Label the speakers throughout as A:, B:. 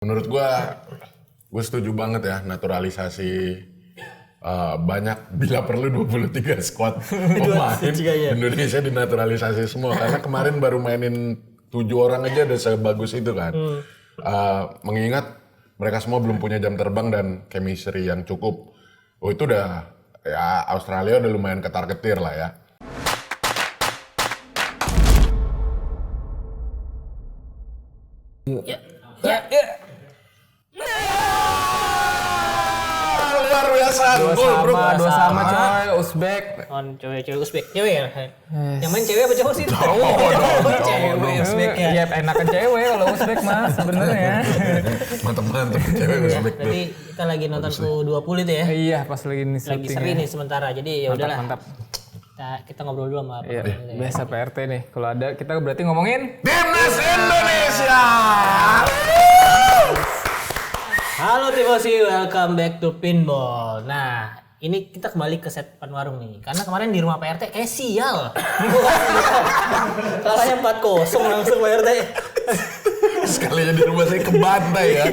A: Menurut gue setuju banget ya naturalisasi banyak bila perlu 23 squad pemain Indonesia dinaturalisasi semua karena kemarin baru mainin 7 orang aja udah sebagus itu kan. Mengingat mereka semua belum punya jam terbang dan chemistry yang cukup. Oh itu udah ya Australia udah lumayan ketar-ketir lah ya. Luar biasa.
B: Dua sama coy, Uzbek.
C: Cewek Uzbek. Cewek ya? Yang main cewek apa cowok sih?
B: Cewek Uzbek ya. Iya, enakan cewek kalau Uzbek mah sebenarnya.
A: Mantep cewek Uzbek tuh.
C: Berarti kita lagi nonton U20 itu ya?
B: Iya, pas lagi ini
C: Lagi seri nih sementara. Jadi ya udahlah.
B: Mantap.
C: Kita ngobrol dulu sama
B: Iya, biasa PRT nih. Kalau ada kita berarti ngomongin
A: Timnas Indonesia.
C: Halo Tifosi, welcome back to Pinball. Nah, ini kita kembali ke set Panwarung nih. Karena kemarin di rumah PRT sial. Kalahnya 4-0 langsung PRT.
A: Sekalinya di rumah saya kebantai ya.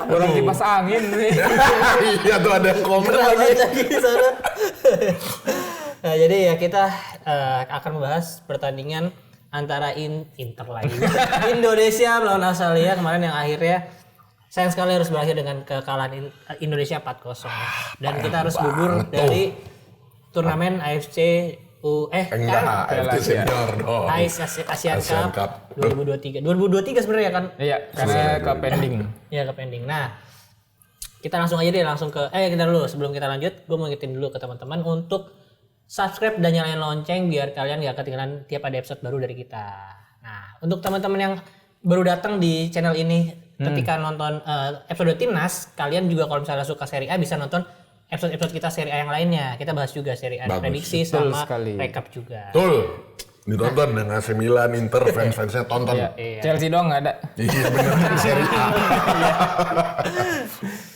B: orang kipas angin nih.
A: Iya tuh ada yang komen lagi.
C: Di sana. Nah, jadi ya kita akan membahas pertandingan antara Inter lagi. Indonesia melawan Australia kemarin yang akhirnya sayang sekali harus berakhir dengan kekalahan Indonesia 4-0. Dan kita harus gugur dari turnamen AFC
A: AFC Senior dong.
C: Asian Cup 2023. 2023 sebenarnya kan?
B: Iya, karena ke pending.
C: Iya, ke pending. Nah, kita langsung aja deh kita dulu sebelum kita lanjut, gue mau ngingetin dulu ke teman-teman untuk subscribe dan nyalain lonceng biar kalian gak ketinggalan tiap ada episode baru dari kita. Nah, untuk teman-teman yang baru datang di channel ini ketika nonton episode Timnas, kalian juga kalau misalnya suka Serie A bisa nonton episode-episode kita Serie A yang lainnya. Kita bahas juga Serie A prediksi sama recap juga.
A: Betul. Ditonton dengan AC Milan, Inter, fans-fansnya tonton.
B: Iya. Chelsea doang nggak ada.
A: Iya bener kan Serie A.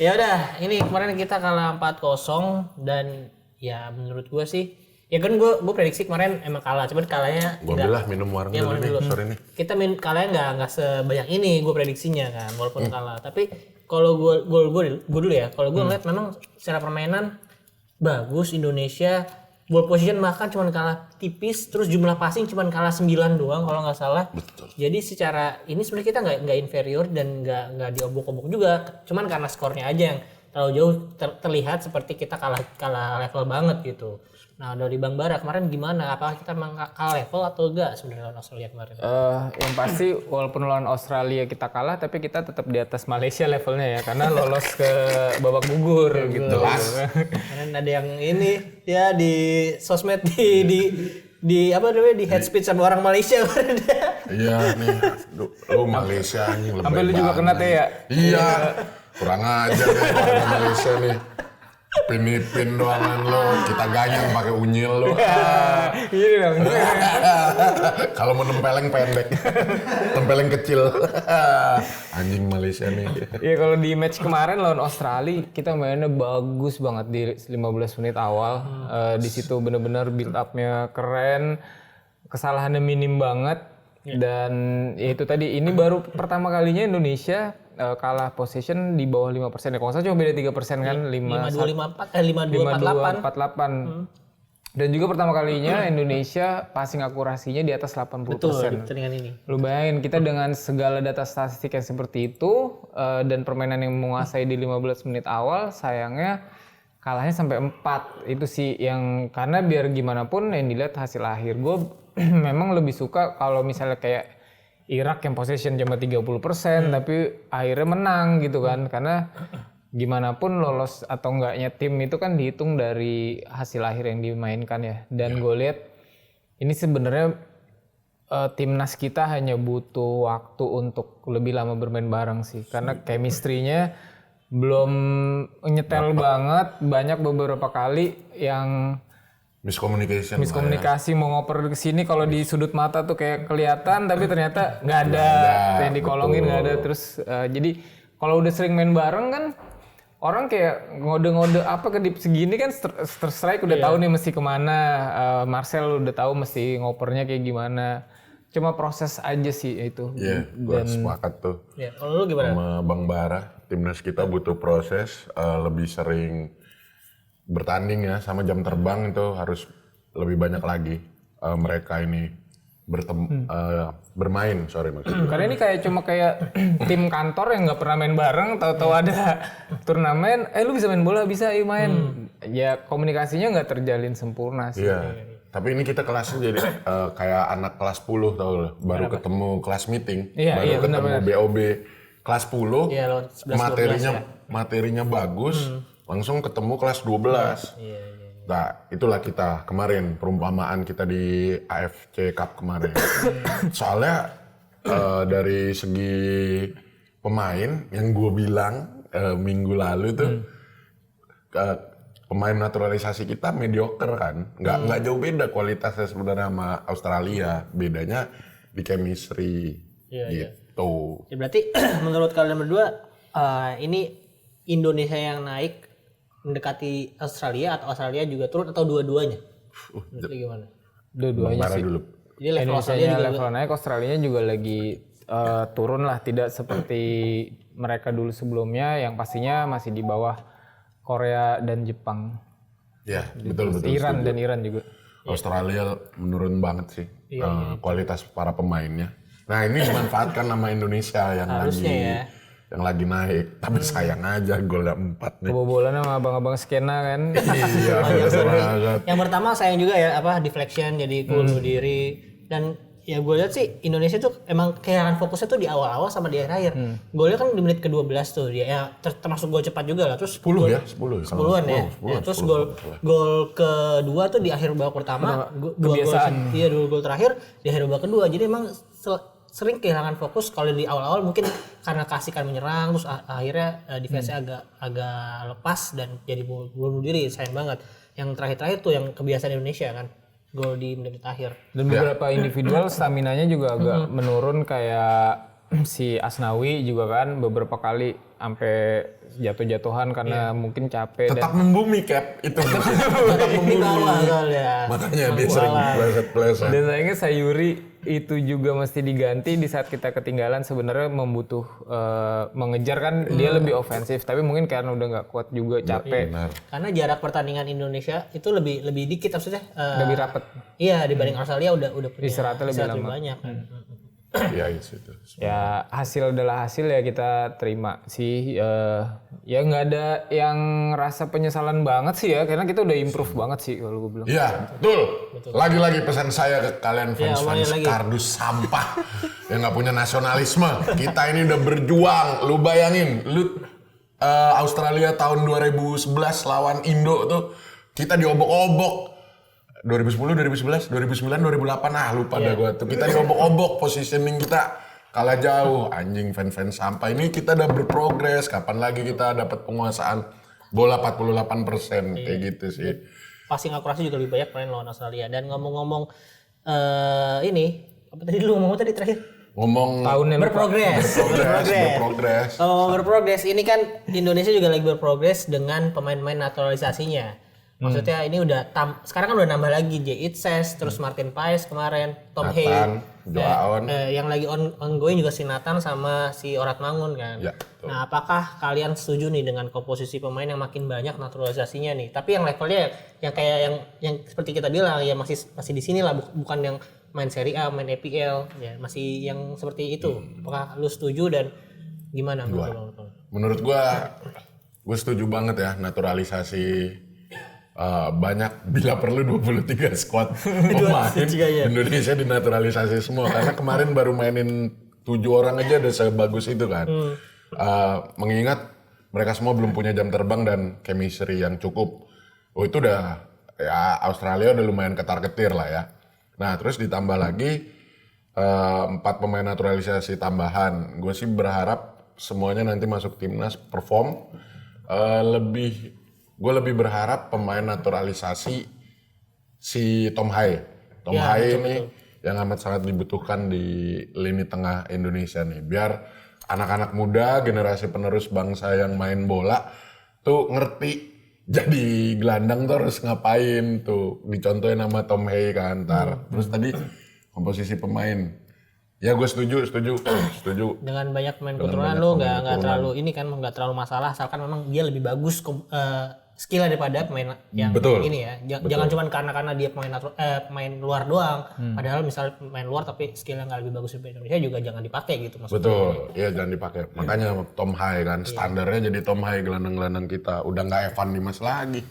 C: Ya udah, ini kemarin kita kalah 4-0 dan ya menurut gue sih ya kan gue prediksi kemarin emang kalah, cuman kalahnya
A: Gue bilah minum warung dulu nih, sore nih.
C: Kita kalahnya nggak sebanyak ini gue prediksinya kan, walaupun kalah. Tapi kalau gue dulu ya, kalau gue ngeliat memang secara permainan bagus Indonesia, ball position bahkan cuman kalah tipis, terus jumlah passing cuman kalah 9 doang kalau nggak salah.
A: Betul.
C: Jadi secara ini sebenarnya kita nggak inferior dan nggak diobok-obok juga, cuman karena skornya aja yang terlalu jauh terlihat seperti kita kalah level banget gitu. Nah dari Bang Bara kemarin gimana? Apakah kita memang kalah level atau enggak sebenarnya lawan Australia kemarin?
B: Yang pasti walaupun lawan Australia kita kalah, tapi kita tetap di atas Malaysia levelnya ya, karena lolos ke babak gugur gitu.
C: Karena ada yang ini ya di sosmed di apa namanya di head speech sama orang Malaysia.
A: Iya nih, lu Malaysia anjing lebay.
B: Sampai lu juga kena teh ya?
A: Iya, kurang ajar deh orang Malaysia nih. Pin doangan lo, kita ganyang pakai unyil lo.
B: Iya dong.
A: Kalau mau nempeleng pendek, nempeleng kecil. Anjing Malaysia nih.
B: Iya kalau di match kemarin lawan Australia kita mainnya bagus banget di 15 menit awal. Di situ benar-benar build up-nya keren, kesalahannya minim banget. Dan ya itu tadi ini baru pertama kalinya Indonesia kalah possession di bawah 5% ya. Kalau saya cuma beda 3% kan, 52-48. Dan juga pertama kalinya Indonesia passing akurasinya di atas 80%.
C: Betul, pertandingan ini.
B: Lu bayangin kita dengan segala data statistik yang seperti itu dan permainan yang menguasai di 15 menit awal, sayangnya kalahnya sampai 4. Itu sih yang karena biar gimana pun yang dilihat hasil akhir. Gue memang lebih suka kalau misalnya kayak Irak yang possession cuma 30% tapi akhirnya menang gitu kan, karena gimana pun lolos atau enggaknya tim itu kan dihitung dari hasil akhir yang dimainkan ya. Dan gue lihat ini sebenarnya timnas kita hanya butuh waktu untuk lebih lama bermain bareng sih, karena chemistry-nya belum nyetel banget. Banyak beberapa kali yang miskomunikasi mau ngoper ke sini, kalau di sudut mata tuh kayak kelihatan tapi ternyata nggak ada, yang dikolongin nggak ada. Terus jadi kalau udah sering main bareng kan orang kayak ngode-ngode apa ke deep segini kan, strike udah tahu nih mesti kemana, Marcel udah tahu mesti ngopernya kayak gimana. cuma proses aja sih itu.
A: Iya, gue sepakat tuh.
C: Ya, kalau lu gimana?
A: Sama Bang Bara, timnas kita butuh proses, lebih sering bertanding ya, sama jam terbang itu harus lebih banyak lagi mereka ini bermain, maksudnya.
B: Karena ini cuma kayak tim kantor yang nggak pernah main bareng, tahu-tahu ada turnamen, lu bisa main bola, bisa main. Ya komunikasinya nggak terjalin sempurna sih.
A: Iya. Tapi ini kita kelasnya jadi kayak anak kelas 10 tau lah, baru ketemu kelas meeting, baru ketemu BOB kelas 10,
C: Iya,
A: materinya bagus, langsung ketemu kelas 12. Nah, itulah kita kemarin, perumpamaan kita di AFC Cup kemarin. Soalnya dari segi pemain yang gue bilang minggu lalu tuh, pemain naturalisasi kita mediocre kan, nggak jauh beda kualitasnya sebenarnya sama Australia, bedanya di chemistry gitu.
C: Ya, berarti menurut kalian berdua ini Indonesia yang naik mendekati Australia atau Australia juga turun atau dua-duanya? Itu gimana?
B: Dua-duanya sih.
A: Dulu.
C: Jadi level
B: Indonesia
C: Australia juga
B: level naik, Australia juga lagi turun lah, tidak seperti mereka dulu sebelumnya yang pastinya masih di bawah Korea dan Jepang.
A: Ya, betul.
B: Iran
A: setuju.
B: dan Iran juga.
A: Australia menurun banget sih kualitas para pemainnya. Nah, ini dimanfaatkan sama Indonesia yang lagi naik. Tapi sayang aja golnya 4 nih.
B: Kebobolan sama abang-abang skena kan.
A: Iya, banget.
C: Yang pertama sayang juga ya deflection jadi gol bunuh diri, dan ya gue lihat sih Indonesia tuh emang kehilangan fokusnya tuh di awal-awal sama di akhir. Golnya kan di menit ke-12 tuh dia ya termasuk gol cepat juga lah. Terus
A: 10 ya.
C: 10-an ya. Terus gol kedua tuh di akhir babak pertama, dua gol terakhir di akhir babak kedua. Jadi emang sering kehilangan fokus kalau di awal-awal, mungkin karena kasihkan menyerang terus akhirnya defense-nya agak lepas dan jadi bunuh diri. Sayang banget. Yang terakhir tuh yang kebiasaan Indonesia kan. Gol di menit akhir.
B: Dan beberapa individual staminanya juga agak menurun, kayak si Asnawi juga kan beberapa kali sampai jatuh-jatuhan karena mungkin capek.
A: Tetap membumi Cap itu.
C: Tetap di bawah soalnya.
A: Makanya dia sering pleset-pleset.
B: Dan sayangnya Sayuri itu juga mesti diganti di saat kita ketinggalan. Sebenarnya mengejar kan dia lebih ofensif, tapi mungkin karena udah nggak kuat juga, capek.
A: Benar.
C: Karena jarak pertandingan Indonesia itu lebih dikit maksudnya.
B: Lebih rapet.
C: Iya, dibanding Australia udah punya
B: Istirahatnya lebih lama.
C: banyak kan.
A: Ya itu.
B: Ya hasil adalah hasil, ya kita terima sih. Ya nggak ada yang rasa penyesalan banget sih ya, karena kita udah improve banget sih kalau gue bilang.
A: Iya, betul. Lagi-lagi pesan saya ke kalian fans kardus sampah yang nggak punya nasionalisme. Kita ini udah berjuang. Lu bayangin, Australia tahun 2011 lawan Indo tuh kita diobok-obok. 2010, 2011, 2009, 2008, lupa dah gue tuh. Kita diobok-obok, positioning kita kalah jauh. Anjing, fans sampah. Ini kita udah berprogres. Kapan lagi kita dapat penguasaan bola 48%, kayak gitu sih.
C: Passing akurasi juga lebih banyak main lawan Australia. Dan ngomong-ngomong ini, apa tadi lu ngomong tadi terakhir?
A: Ngomong
B: tahunnya
C: berprogres. Kalau berprogres, ini kan Indonesia juga lagi berprogres dengan pemain-pemain naturalisasinya. Maksudnya ini udah sekarang kan udah nambah lagi Jay Itzes, terus Martin Paes kemarin, Tom Hay, yang lagi ongoing juga si Nathan sama si Orat Mangun kan.
A: Ya,
C: nah, apakah kalian setuju nih dengan komposisi pemain yang makin banyak naturalisasinya nih? Tapi yang levelnya yang kayak yang seperti kita bilang ya masih di sini lah, bukan yang main Serie A, main EPL, ya masih yang seperti itu. Apakah lu setuju dan gimana?
A: Menurut gua setuju banget ya naturalisasi. Banyak bila perlu 23 squad pemain Indonesia dinaturalisasi semua, karena kemarin baru mainin 7 orang aja udah sebagus itu kan. Mengingat mereka semua belum punya jam terbang dan chemistry yang cukup. Itu udah ya, Australia udah lumayan ketar-ketir lah ya. Nah terus ditambah lagi 4 pemain naturalisasi tambahan. Gue sih berharap semuanya nanti masuk timnas perform. Gue lebih berharap pemain naturalisasi si Tom Hay. Tom Hay ini yang amat sangat dibutuhkan di lini tengah Indonesia nih. Biar anak-anak muda, generasi penerus bangsa yang main bola tuh ngerti jadi gelandang tuh harus ngapain tuh. Dicontohin sama Tom Hay kan ntar. Terus tadi komposisi pemain. Ya gue setuju.
C: Dengan banyak pemain
A: Dengan
C: keturunan
A: banyak
C: lu
A: pemain
C: nggak terlalu ini kan nggak terlalu masalah asalkan memang dia lebih bagus skill daripada pemain yang
A: Betul.
C: ini ya. Jangan cuma karena dia pemain luar doang. Padahal misalnya pemain luar tapi skillnya nggak lebih bagus dari Indonesia juga jangan dipakai gitu maksudnya.
A: Betul, iya jangan dipakai. Makanya Tom Hai kan standarnya jadi Tom Hai gelandang-gelandang kita. Udah nggak Evan Dimas lagi.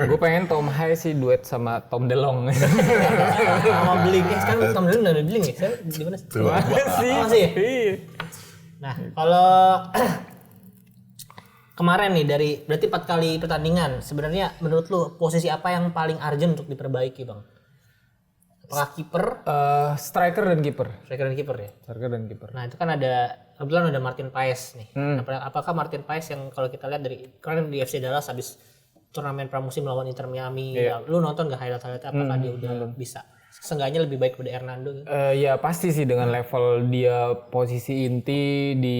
B: Gue pengen Tom Hai sih duet sama Tom DeLonge.
C: Sama Bling sekarang Tom Holland udah ada Bling ya. Saya di mana sih? Masih ya?
B: Iya.
C: Nah, kalau kemarin nih dari berarti 4 kali pertandingan, sebenarnya menurut lu posisi apa yang paling urgent untuk diperbaiki, Bang? Apakah kiper,
B: Striker dan kiper.
C: striker dan kiper ya?
B: Striker dan kiper.
C: Nah, itu kan kebetulan ada Martin Paes nih. Apakah Martin Paes yang kalau kita lihat dari kemarin di FC Dallas habis turnamen pramusim lawan Inter Miami, lu nonton nggak highlight apakah dia udah bisa seenggaknya lebih baik daripada Hernando gitu?
B: Ya pasti sih dengan level dia posisi inti di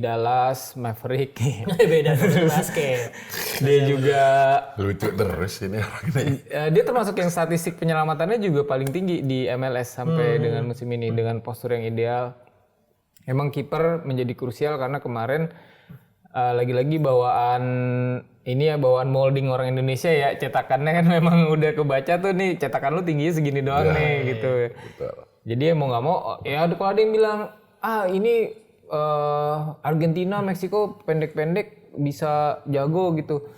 B: Dallas Maverick.
C: Beda dengan basket.
B: Dia juga
A: Lucu terus ini orang ini.
B: dia termasuk yang statistik penyelamatannya juga paling tinggi di MLS sampai dengan musim ini dengan postur yang ideal. Emang kiper menjadi krusial karena kemarin lagi-lagi bawaan molding orang Indonesia ya, cetakannya kan memang udah kebaca tuh nih, cetakan lu tingginya segini doang nih gitu.
A: Betul.
B: Jadi mau nggak mau ya kalau ada yang bilang ini Argentina, Meksiko pendek-pendek bisa jago gitu.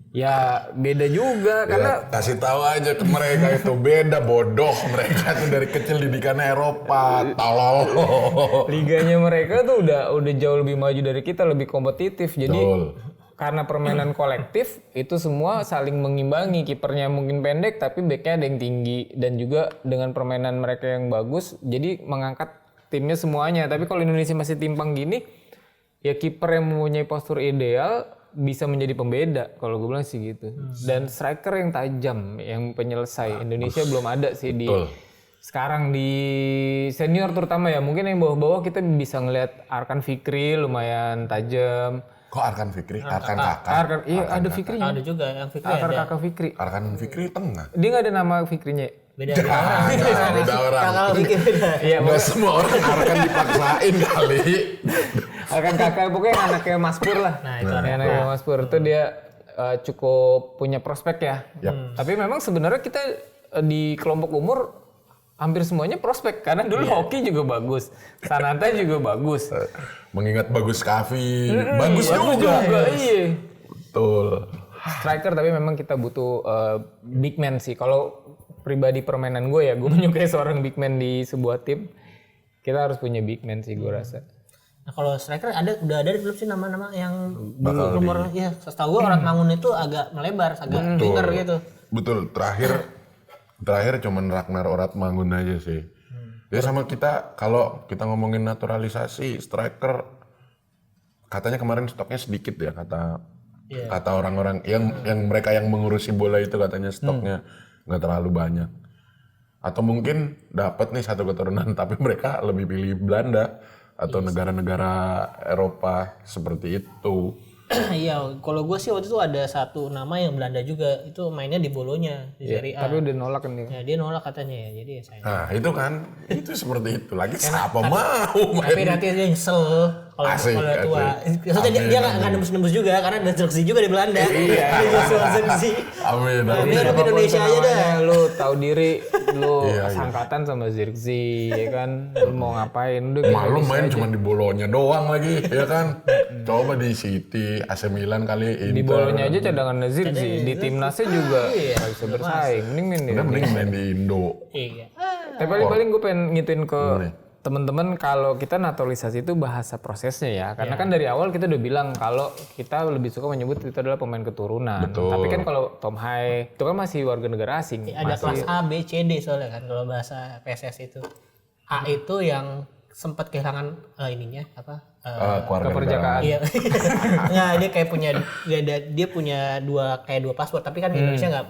B: Ya beda juga karena
A: Kasih tahu aja ke mereka itu beda bodoh, mereka tuh dari kecil didikannya Eropa, tolol.
B: liganya mereka tuh udah jauh lebih maju dari kita, lebih kompetitif. Jadi karena permainan kolektif itu semua saling mengimbangi, kipernya mungkin pendek tapi backnya ada yang tinggi dan juga dengan permainan mereka yang bagus jadi mengangkat timnya semuanya. Tapi kalau Indonesia masih timpang gini ya kiper yang mempunyai postur ideal bisa menjadi pembeda kalau gue bilang sih gitu. Dan striker yang tajam, yang penyelesai. Indonesia belum ada sih di sekarang di senior terutama ya. Mungkin yang bawah-bawah kita bisa ngelihat Arkan Fikri lumayan tajam.
A: Kok Arkan Fikri? Arkan Kakak?
B: Iya ada Fikrinya.
C: Ada juga yang Fikri
B: Arkan
C: ada.
B: Kakak Fikri.
A: Arkan Fikri tengah.
B: Dia nggak ada nama Fikrinya.
C: Beda orang.
A: Beda orang.
C: Kalau Fikri beda.
B: Iya,
A: Nggak semua orang Arkan dipaksain kali.
B: Arkan Kakak pokoknya anaknya Mas Pur lah.
C: Nah, itu
B: anaknya Mas Pur itu dia cukup punya prospek ya. Tapi memang sebenarnya kita di kelompok umur hampir semuanya prospek karena dulu hoki juga bagus, Sananta juga bagus.
A: Mengingat Bagus Kavi, bagus juga.
B: Iya.
A: Betul.
B: Striker tapi memang kita butuh big man sih. Kalau pribadi permainan gue ya, gue menyukai seorang big man di sebuah tim. Kita harus punya big man sih gue rasa.
C: Nah, kalau striker udah ada belum sih nama-nama yang rumor ya, setahu gue Orat Mangun itu agak melebar, agak winger gitu.
A: Betul. Terakhir cuman Ragnar Orat Mangun aja sih. Ya sama kita kalau kita ngomongin naturalisasi striker katanya kemarin stoknya sedikit ya kata orang-orang yang mereka yang mengurusi bola itu katanya stoknya nggak terlalu banyak. Atau mungkin dapat nih satu keturunan tapi mereka lebih pilih Belanda atau negara-negara Eropa seperti itu.
C: Iya, kalau gue sih waktu itu ada satu nama yang Belanda juga, itu mainnya di Bolonya di Serie A.
B: Tapi udah nolak kan dia.
C: Ya, dia nolak katanya ya, jadi ya saya.
A: Nah itu kan, itu seperti itu lagi siapa mau
C: Tapi
A: main.
C: nanti dia nyesel kalau tua. Maksudnya dia nggak nembus-nembus juga karena ada Zirkzee juga di Belanda. Iya. Zirkzee.
A: Amin.
C: Dia ke Indonesia aja dah.
B: Lu tahu diri, lu sangkatan sama Zirkzee ya kan. Lu mau ngapain? Udah
A: Malu main cuma di Bolonya doang lagi, ya kan? Coba di City, AC Milan kali Inter.
B: Di Bolonya aja cadangan Zirkzee, di timnasnya juga nggak bisa bersaing.
A: Mending main di Indo.
C: Iya.
B: Tapi paling gue pengen ngituin ke teman-teman kalau kita naturalisasi itu bahasa prosesnya ya. Karena kan dari awal kita udah bilang kalau kita lebih suka menyebut itu adalah pemain keturunan.
A: Betul.
B: Tapi kan kalau Tom Hai itu kan masih warga negara asing.
C: Ada kelas A, B, C, D soalnya kan kalau bahasa PSS itu. A itu yang sempat kehilangan ininya apa?
B: Keperjakaan.
C: Iya. Nah, dia kayak punya dia punya dua paspor tapi kan Indonesia nggak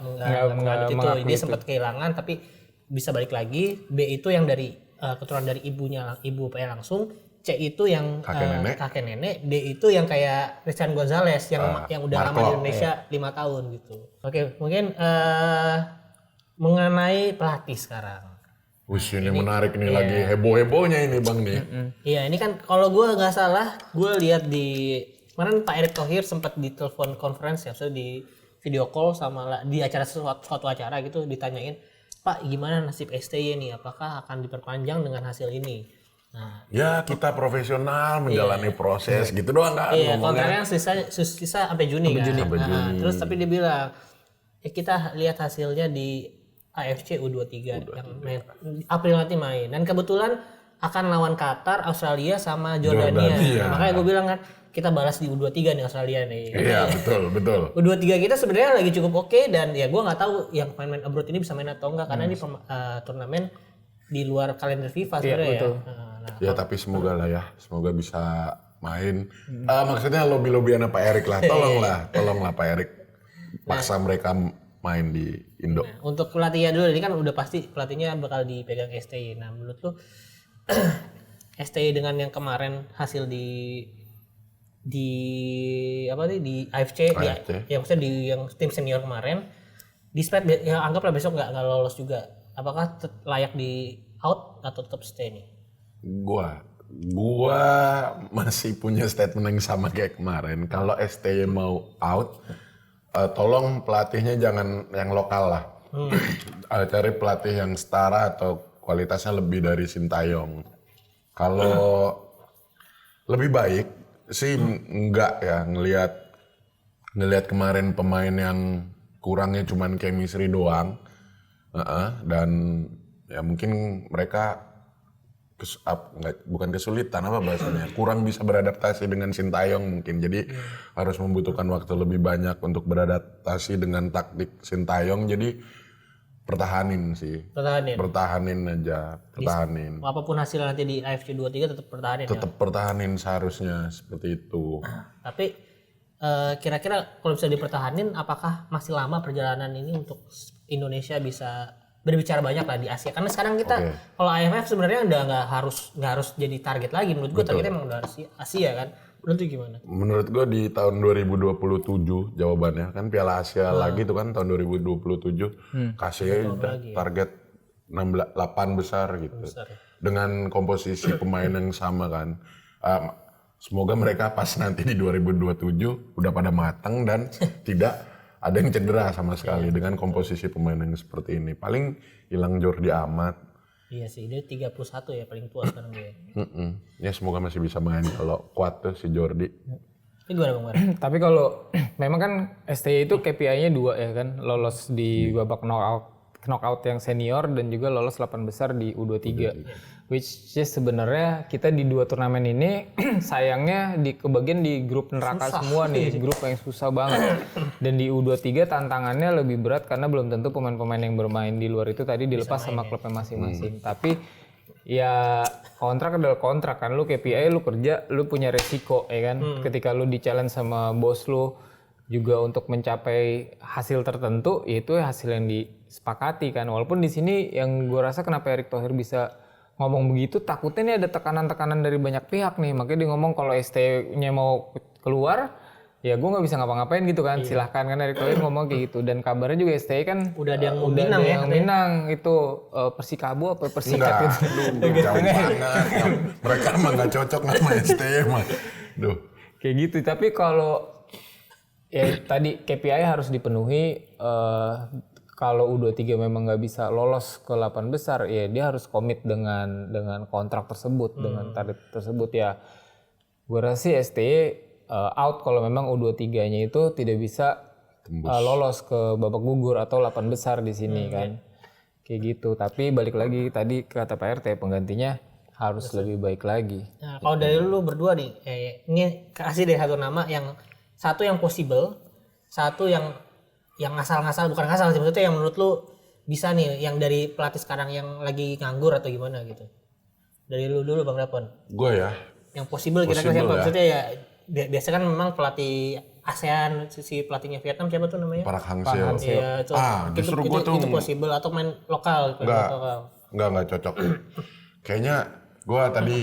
C: ada itu. Dia sempat kehilangan tapi bisa balik lagi. B itu yang dari keturunan dari ibu langsung. C itu yang kakek nenek. D itu yang kayak Christian Gonzalez yang udah lama di Indonesia 5 tahun gitu. Oke, mungkin mengenai pelatih sekarang.
A: Wih, ini menarik nih, lagi heboh-hebohnya ini Bang nih.
C: Iya, ini kan kalau gue nggak salah, gue lihat di kemarin Pak Erick Thohir sempat di telepon conference ya, maksudnya di video call sama di acara suatu acara gitu, ditanyain, Pak gimana nasib STY nih, apakah akan diperpanjang dengan hasil ini? Nah,
A: Ya kita profesional menjalani proses gitu doang kan
C: iya,
A: ngomongnya.
C: kontraknya sisa sampai Juni kan.
A: Sampai
C: Nah,
A: Juni.
C: terus tapi dia bilang, kita lihat hasilnya di AFC U23 yang April nanti main. Dan kebetulan akan lawan Qatar, Australia sama Jordania.
A: Jordania.
C: Nah, makanya gue bilang kan kita balas di U23 nih Australia nih.
A: Iya betul.
C: U23 kita sebenarnya lagi cukup oke, dan ya gue nggak tahu yang pemain abroad ini bisa main atau enggak karena ini turnamen di luar kalender FIFA sebenarnya ya. Nah,
A: Ya tapi semoga lah ya, semoga bisa main. Maksudnya lobby-lobbyan Pak Erik lah, tolonglah Pak Erik paksa mereka main di Indo.
C: nah, untuk pelatihnya dulu, ini kan udah pasti pelatihnya bakal dipegang STY. Nah menurut lu STY dengan yang kemarin hasil di apa nih di AFC,
A: AFC.
C: ya maksudnya di yang tim senior kemarin, despite ya anggaplah besok nggak lolos juga, apakah layak di out atau tetap stay nih?
A: Gua masih punya statement yang sama kayak kemarin. Kalau STY mau out, tolong pelatihnya jangan yang lokal lah. Cari pelatih yang setara atau kualitasnya lebih dari Sintayong. Kalau lebih baik sih enggak ya, ngelihat kemarin pemain yang kurangnya cuman chemistry doang. Dan ya mungkin mereka bukan kesulitan apa bahasanya, kurang bisa beradaptasi dengan Sintayong mungkin, jadi harus membutuhkan waktu lebih banyak untuk beradaptasi dengan taktik Sintayong. Jadi pertahanin aja.
C: Apapun hasil nanti di AFC 23 tetap pertahanin.
A: Tetap pertahanin seharusnya seperti itu.
C: Tapi kira-kira kalau bisa dipertahanin, apakah masih lama perjalanan ini untuk Indonesia bisa berbicara banyak lah di Asia? Karena sekarang kita kalau AFF sebenarnya udah nggak harus jadi target lagi. Menurut gue targetnya emang udah Asia kan. Menurut lu gimana?
A: Menurut gue di tahun 2027 jawabannya kan Piala Asia lagi tuh kan tahun 2027 kasih udah target 8 besar gitu. Dengan komposisi pemain yang sama kan. Semoga mereka pas nanti di 2027 udah pada matang dan tidak ada yang cedera sama sekali dengan komposisi pemain yang seperti ini. Paling hilang Jordi Amat.
C: Iya sih, dia 31 ya paling tua sekarang dia.
A: Ya semoga masih bisa main kalau kuat tuh si Jordi.
C: Ini gimana Bang Mar?
B: Tapi kalau memang kan STY itu KPI-nya 2 ya kan, lolos di babak knockout yang senior dan juga lolos 8 besar di U23. Which is sebenarnya kita di 2 turnamen ini sayangnya kebagian di grup neraka semua nih, grup yang susah banget. Dan di U23 tantangannya lebih berat karena belum tentu pemain-pemain yang bermain di luar itu tadi dilepas sama klubnya masing-masing. Tapi ya kontrak adalah kontrak kan, lu KPI lu kerja, lu punya resiko ya kan. Ketika lu di challenge sama bos lu juga untuk mencapai hasil tertentu, yaitu hasil yang disepakati kan. Walaupun di sini yang gue rasa kenapa Erick Thohir bisa ngomong begitu, takutnya nih ada tekanan-tekanan dari banyak pihak nih. Makanya dia ngomong kalau ST-nya mau keluar, ya gue nggak bisa ngapa-ngapain gitu kan. Silahkan kan Erick Thohir ngomong kayak gitu. Dan kabarnya juga ST kan
C: udah ada yang
B: Minang itu Persikabo apa Persikat gitu.
A: Jauh banget. Mereka emang nggak cocok nama ST mah.
B: Kayak gitu. Tapi kalau ya tadi KPI harus dipenuhi. Kalau U23 memang nggak bisa lolos ke 8 besar, ya dia harus komit dengan kontrak tersebut, dengan target tersebut ya. Gue rasa sih STY out kalau memang U23-nya itu tidak bisa lolos ke babak gugur atau 8 besar di sini kan. Kayak gitu. Tapi balik lagi tadi kata Pak RT, penggantinya harus lebih baik lagi.
C: Nah, kalau dari lu berdua nih, ini kasih deh satu nama, yang satu yang possible, satu yang ngasal-ngasal, bukan ngasal sih, maksudnya yang menurut lu bisa nih, yang dari pelatih sekarang yang lagi nganggur atau gimana gitu. Dari lu dulu Bang Rapon.
A: Gue ya.
C: Yang possible kira-kira siapa? Maksudnya ya biasa kan memang pelatih ASEAN, si pelatihnya Vietnam siapa tuh namanya?
A: Park Hang-seo.
C: Iya,
A: justru gue tuh
C: itu possible atau main lokal.
A: Enggak cocok. Kayaknya gue tadi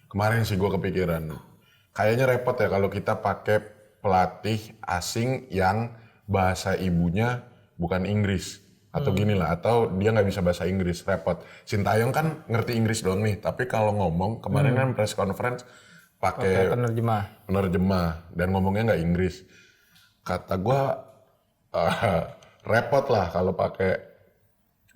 A: kemarin sih gue kepikiran. Kayaknya repot ya kalau kita pakai pelatih asing yang bahasa ibunya bukan Inggris. Atau gini lah, atau dia nggak bisa bahasa Inggris, repot. Sintayong kan ngerti Inggris doang nih, tapi kalau ngomong kemarin kan press conference pakai penerjemah dan ngomongnya nggak Inggris. Kata gua repot lah kalau pakai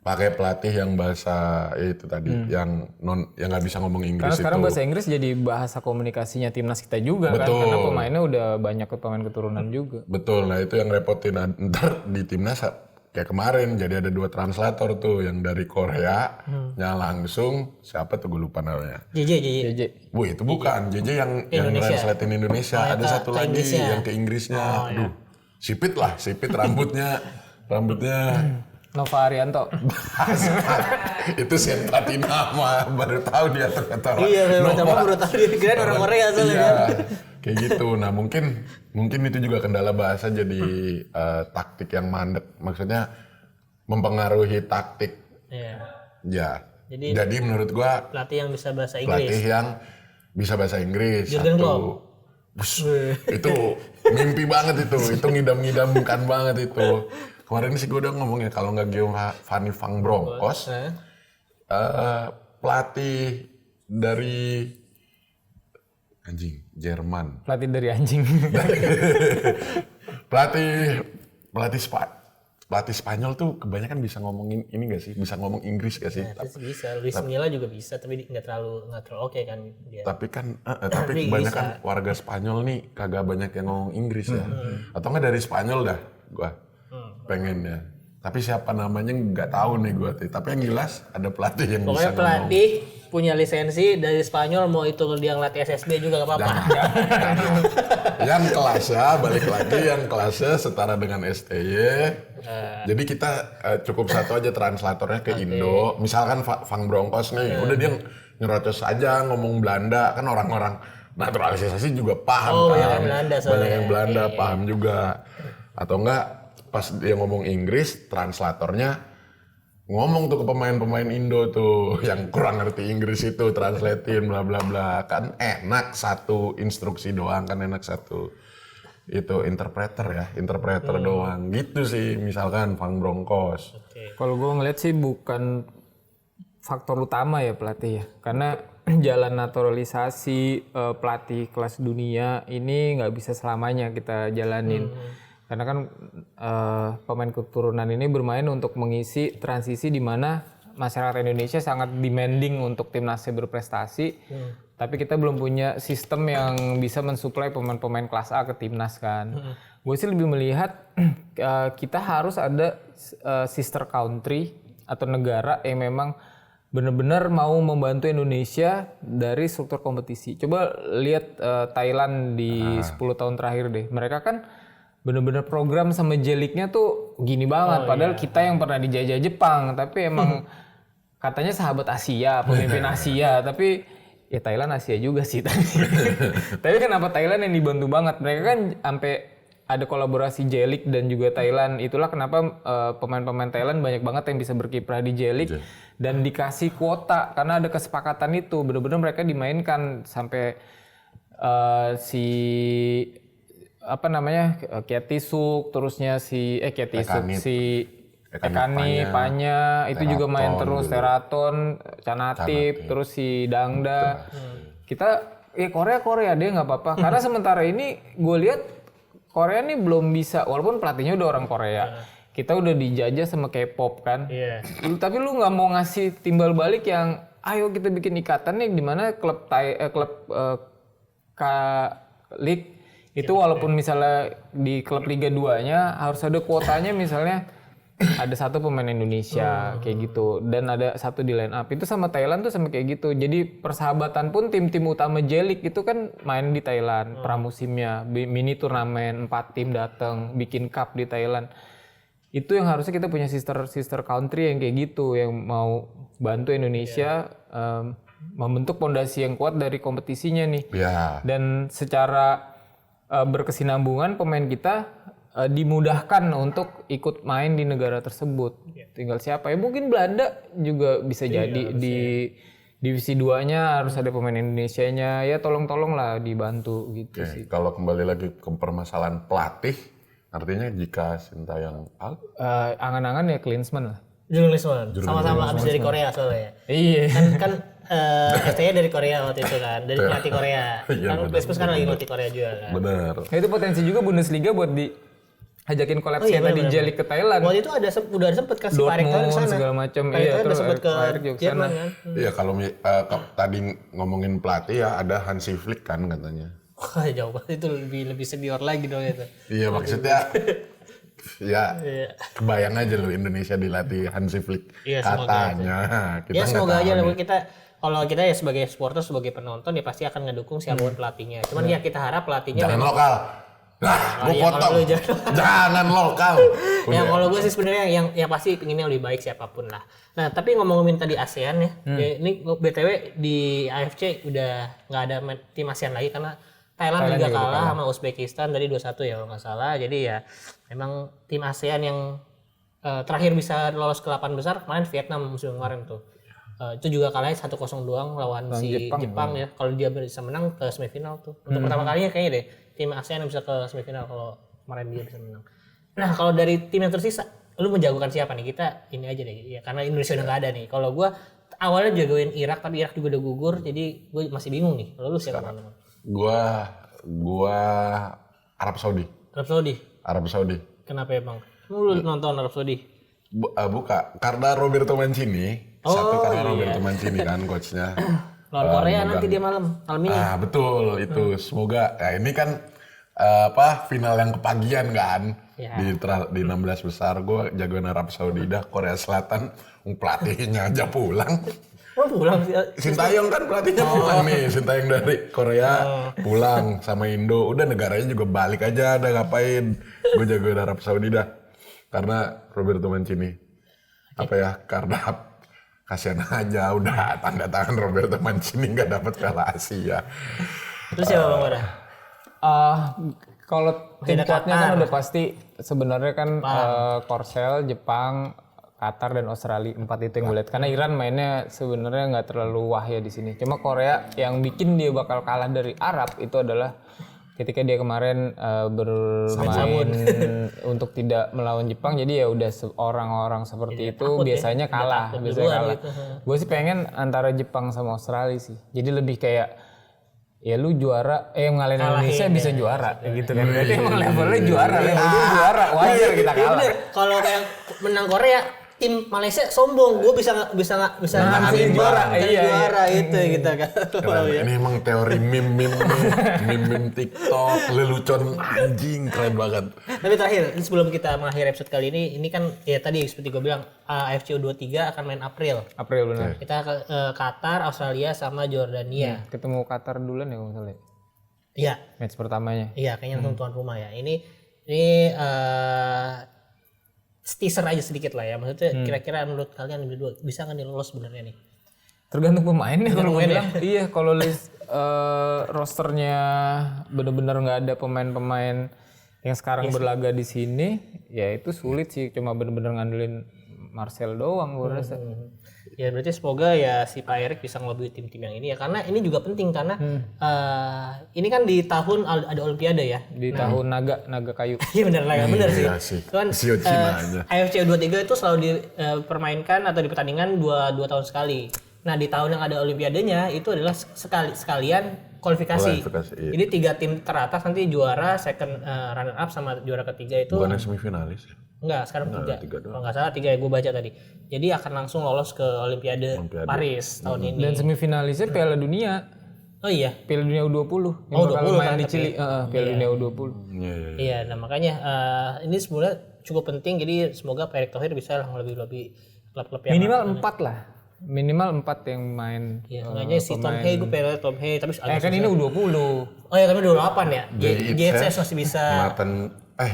A: pelatih yang bahasa itu tadi, yang nggak bisa ngomong Inggris.
B: Karena sekarang
A: itu.
B: bahasa Inggris jadi bahasa komunikasinya timnas kita juga. Betul. Kan, karena pemainnya udah banyak pemain keturunan juga.
A: Betul, nah itu yang repotin. Ntar di timnas kayak kemarin jadi ada 2 translator tuh, yang dari Korea langsung, siapa tuh gue lupa namanya.
C: JJ.
A: Wih itu bukan, JJ yang translatein Indonesia. Ada satu lagi yang ke Inggrisnya. Aduh, sipit rambutnya.
B: Nova Arianto.
A: Itu Sen Platina mah baru tahu dia ternyata.
C: Iya, baru tahu dia kira orang Korea soalnya kan.
A: Kayak gitu. Nah mungkin itu juga kendala bahasa jadi taktik yang mandek. Maksudnya mempengaruhi taktik.
C: Iya.
A: Ya. Jadi menurut gua
C: pelatih yang bisa bahasa Inggris.
A: Jurgen Klopp. Itu mimpi banget itu. Itu ngidam-ngidamkan banget itu. Kemarin sih gue udah ngomong ya, kalau nggak Giovanni Van Bronckhorst, pelatih dari Jerman.
B: Pelatih dari anjing.
A: pelatih Spanyol tuh kebanyakan bisa ngomongin ini nggak sih? Bisa ngomong Inggris nggak sih?
C: Bisa. Luis Milla juga bisa, tapi nggak terlalu oke kan dia.
A: Tapi kebanyakan warga Spanyol nih kagak banyak yang ngomong Inggris ya. Atau nggak dari Spanyol dah, gua. Pengen ya. Tapi siapa namanya nggak tahu nih gue. Tapi yang jelas ada pelatih yang
C: pokoknya
A: bisa ngomong. Pokoknya
C: pelatih punya lisensi dari Spanyol, mau itu dia ngelatih SSB juga gak apa-apa.
A: Yang kelasnya, balik lagi yang kelasnya setara dengan STY. Jadi kita cukup satu aja translatornya ke Indo. Misalkan Van Bronckhorst nih, udah dia nyerocos aja ngomong Belanda. Kan orang-orang naturalisasi juga paham kan. Banyak yang Belanda paham juga. Atau enggak pas dia ngomong Inggris, translatornya ngomong tuh ke pemain-pemain Indo tuh yang kurang ngerti Inggris itu, translatein bla bla bla. Kan enak satu instruksi doang, kan enak satu itu interpreter doang gitu sih, misalkan Van Bronckhorst.
B: Kalau gue ngeliat sih bukan faktor utama ya pelatih ya, karena jalan naturalisasi pelatih kelas dunia ini nggak bisa selamanya kita jalanin. Karena kan pemain keturunan ini bermain untuk mengisi transisi di mana masyarakat Indonesia sangat demanding untuk timnasnya berprestasi. Tapi kita belum punya sistem yang bisa mensuplai pemain-pemain kelas A ke timnas kan. Gue sih lebih melihat kita harus ada sister country atau negara yang memang benar-benar mau membantu Indonesia dari struktur kompetisi. Coba lihat Thailand di 10 tahun terakhir deh. Mereka kan bener-bener program sama J-League-nya tuh gini banget. Padahal kita yang pernah dijajah Jepang, tapi emang katanya sahabat Asia, pemimpin Asia, tapi ya Thailand Asia juga sih. Tapi kenapa Thailand yang dibantu banget? Mereka kan sampai ada kolaborasi J-League dan juga Thailand. Itulah kenapa pemain-pemain Thailand banyak banget yang bisa berkiprah di J-League dan dikasih kuota karena ada kesepakatan itu. Bener-bener mereka dimainkan sampai Kietisuk, terusnya Ekani, Panya, itu juga main terus, Teraton, Canatip, terus si Dangda. Kita Korea deh nggak apa-apa. Karena sementara ini gue lihat Korea nih belum bisa, walaupun pelatihnya udah orang Korea. Kita udah dijajah sama K-pop kan. Tapi lu nggak mau ngasih timbal balik yang ayo kita bikin ikatan nih di mana klub League itu walaupun misalnya di klub Liga 2-nya harus ada kuotanya, misalnya ada satu pemain Indonesia kayak gitu dan ada satu di line up. Itu sama Thailand tuh sama kayak gitu. Jadi persahabatan pun tim-tim utama J-League itu kan main di Thailand pramusimnya, mini turnamen 4 tim datang bikin cup di Thailand. Itu yang harusnya kita punya sister country yang kayak gitu, yang mau bantu Indonesia membentuk fondasi yang kuat dari kompetisinya nih. Dan secara berkesinambungan pemain kita dimudahkan untuk ikut main di negara tersebut. Tinggal siapa ya, mungkin Belanda juga bisa jadi di divisi 2-nya harus ada pemain Indonesianya, ya tolong lah dibantu gitu sih.
A: Kalau kembali lagi ke permasalahan pelatih, Artinya jika Sintayong out,
B: Angan-angan ya Klinsmann lah.
C: Jurgen Klinsmann. Sama-sama abis dari Korea soalnya.
B: Iya.
C: Kan ST-nya dari Korea waktu itu kan, dari pelatih Korea. Kan Klinsmann kan lagi pelatih Korea juga kan.
A: bener.
B: Nah, itu potensi juga Bundesliga buat diajakin kolaps kayak tadi Jelik ke Thailand.
C: Waktu itu udah sempet kasih Pak Erick Thohir ke sana.
B: Segala macam.
C: Pak Erick
B: Iya,
C: Thohir
B: terus
C: udah sempet ke
B: Pak Erick juga ke sana.
C: Jerman kan.
A: Iya kalau tadi ngomongin pelatih ya ada Hansi Flick kan katanya.
C: Wah jauh banget itu lebih senior lagi dong itu.
A: Iya maksudnya ya kebayang aja lu Indonesia dilatih Hansi Flick
C: Iya, semoga
A: katanya. Kita
C: Ya
A: nggak
C: semoga
A: tahu
C: aja lah
A: nih.
C: kita kalau kita ya sebagai supporter sebagai penonton ya pasti akan ngedukung siapapun pelatihnya. Cuman ya kita harap pelatihnya
A: Jangan lokal. Nah, gua
C: iya,
A: potong.
C: kalau lu jangan-
A: Jangan lokal.
C: ya kalau gue sih sebenarnya yang pasti pinginnya lebih baik siapapun lah. Nah tapi ngomongin tadi ASEAN ya, ini BTW di AFC udah nggak ada tim ASEAN lagi karena Thailand juga kalah sama Uzbekistan tadi 2-1 ya kalau nggak salah. Jadi ya memang tim ASEAN yang terakhir bisa lolos ke 8 besar kemarin Vietnam musim kemarin tuh. Itu juga kalahnya 1-0 doang lawan si Jepang ya. Kalau dia bisa menang ke semifinal tuh. Untuk pertama kalinya kayaknya deh tim ASEAN yang bisa ke semifinal kalau kemarin dia bisa menang. Nah kalau dari tim yang tersisa, lu menjagokan siapa nih? Kita ini aja deh ya karena Indonesia udah nggak ada nih. Kalau gue awalnya jagoin Irak tapi Irak juga udah gugur jadi gue masih bingung nih. Kalau lu siapa teman-teman?
A: Gua Arab Saudi.
C: Arab Saudi. Kenapa emang? Lu nonton Arab Saudi?
A: Buka karena Roberto Mancini. Karena Roberto Mancini kan coachnya.
C: Lawan Korea nanti dia malam ini.
A: Betul itu. Semoga ya ini kan final yang kepagian kan.
C: Ya.
A: Di 16 besar gue jagoan Arab Saudi dah Korea Selatan pelatihnya aja pulang.
C: Oh pulang sih.
A: Sintayong kan pelatihnya pulang nih. Sintayong dari Korea pulang sama Indo. Udah negaranya juga balik aja ada ngapain. Gue jagoan Arab Saudi dah. Karena Roberto Mancini. Karena kasihan aja udah tanda tangan Roberto Mancini nggak dapat Piala Asia.
C: Terus siapa Bang Bara?
B: Kalau tim kuatnya kan udah pasti sebenarnya kan Korsel, Jepang, Qatar dan Australia 4 itu yang gue lihat. Karena Iran mainnya sebenarnya nggak terlalu wah ya di sini. Cuma Korea yang bikin dia bakal kalah dari Arab itu adalah ketika dia kemarin bermain untuk tidak melawan Jepang, jadi ya udah orang-orang seperti itu biasanya kalah,
C: Gitu.
B: Gue sih pengen antara Jepang sama Australia sih. Jadi lebih kayak ya lu juara, ngalahin Indonesia bisa juara gitu kan. Berarti emang levelnya juara, wajar kita kalah.
C: Kalau kayak menang Korea, tim Malaysia sombong, gue bisa ngambil juara itu kita kan.
A: Ini emang teori meme TikTok, lelucon anjing keren banget.
C: Tapi terakhir sebelum kita mengakhiri episode kali ini kan ya tadi seperti gue bilang AFC U23 akan main April
B: benar.
C: Kita ke Qatar, Australia sama Jordania.
B: Ketemu Qatar duluan ya kalau nggak salah.
C: Iya.
B: Match pertamanya.
C: Iya kayaknya langsung tuan rumah ya. Ini teaser aja sedikit lah ya. Maksudnya kira-kira menurut kalian berdua bisa nggak nih lolos sebenarnya nih?
B: Tergantung pemainnya kalau gue bilang. Iya, kalau list rosternya benar-benar nggak ada pemain-pemain yang sekarang berlaga di sini, ya itu sulit sih. Cuma benar-benar ngandelin Marcel doang gue rasa.
C: Ya berarti semoga ya si Pak Erik bisa ngelobby tim-tim yang ini ya, karena ini juga penting karena ini kan di tahun ada Olimpiade ya.
B: Di tahun naga kayu.
C: Iya bener sih.
A: Kan
C: AFC U23 itu selalu dipermainkan atau dipertandingan dua tahun sekali. Nah di tahun yang ada Olimpiadenya itu adalah sekalian kualifikasi. Jadi 3 tim teratas nanti juara, second runner up sama juara ketiga itu.
A: Bukan semifinalis ya?
C: Enggak, sekarang 3. Kalau nggak salah 3 ya gue baca tadi. Jadi akan langsung lolos ke Olimpiade Paris tahun ini.
B: Dan semifinalisnya Piala Dunia.
C: Oh iya.
B: Piala Dunia U20. Yang bakal main di Chili. Piala Dunia U20.
C: Iya, nah makanya ini sebenarnya cukup penting. Jadi semoga Pak Erick Thohir bisa lebih klub-klub yang
B: minimal 4 lah. Minimal 4 yang main.
C: Iya, makanya si Tom Hay gue pengen Tom Hay tapi
B: kan ini U20.
C: Oh ya, tapi 28 ya. JHS masih bisa.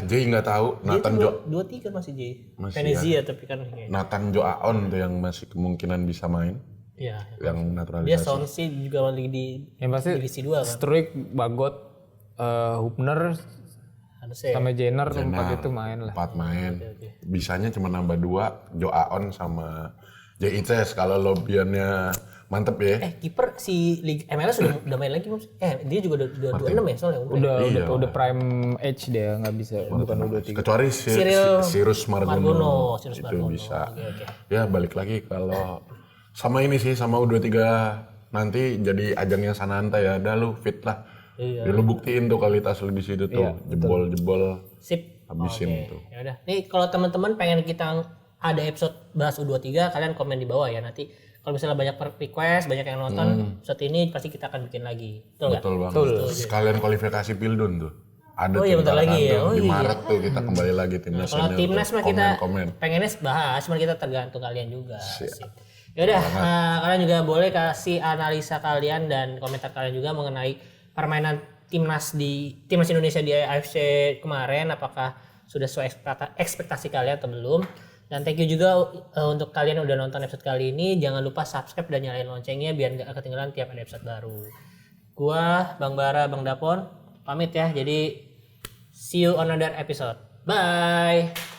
A: Jay nggak tahu. Nathan Jo
C: 23 masih Jay.
A: Venezia
C: tapi kan.
A: Nathan Joaon tuh yang masih kemungkinan bisa main.
C: Iya.
A: Yang naturalisasi.
C: Dia Sonsi juga lagi di divisi 2 kan.
B: Struik, Bagot, Hubner, sama Jenner 4 itu main lah.
A: 4 main. Bisanya cuma nambah 2, Joaon sama JICS. Kalau lobiannya Mantep ya.
C: Kiper si Liga MLS udah main lagi belum sih? Dia juga udah 26 ya soalnya.
B: Udah prime age dia, nggak bisa, bukan U23.
A: Kecuali Cyrus Margono.
C: Cyrus
A: Itu
C: Margono.
A: bisa.
C: Oke.
A: Ya balik lagi kalau sama ini sih, sama U23 nanti jadi ajang yang Sananta ya. Dah lu fit lah.
C: Iya.
A: Ya, lu buktiin tuh kualitas lu di situ tuh. Jebol-jebol
C: Sip.
A: habisin tuh.
C: Ya udah. Nih kalau teman-teman pengen kita ada episode bahas U23, kalian komen di bawah ya. Nanti kalau misalnya banyak request, banyak yang nonton episode ini, pasti kita akan bikin lagi. Betul nggak?
A: Betul banget. Sekalian kualifikasi Pildun tuh. Ada
C: iya, bentar lagi ya.
A: di Maret tuh kita kembali lagi timnas.
C: Kalau timnas mah kita
A: komen.
C: pengennya bahas, cuma kita tergantung kalian juga. Ya udah, kalian juga boleh kasih analisa kalian dan komentar kalian juga mengenai permainan timnas Indonesia di AFC kemarin, apakah sudah sesuai ekspektasi kalian atau belum. Dan thank you juga untuk kalian yang udah nonton episode kali ini. Jangan lupa subscribe dan nyalain loncengnya biar gak ketinggalan tiap ada episode baru. Gua, Bang Bara, Bang Dapon pamit ya. Jadi see you on another episode. Bye.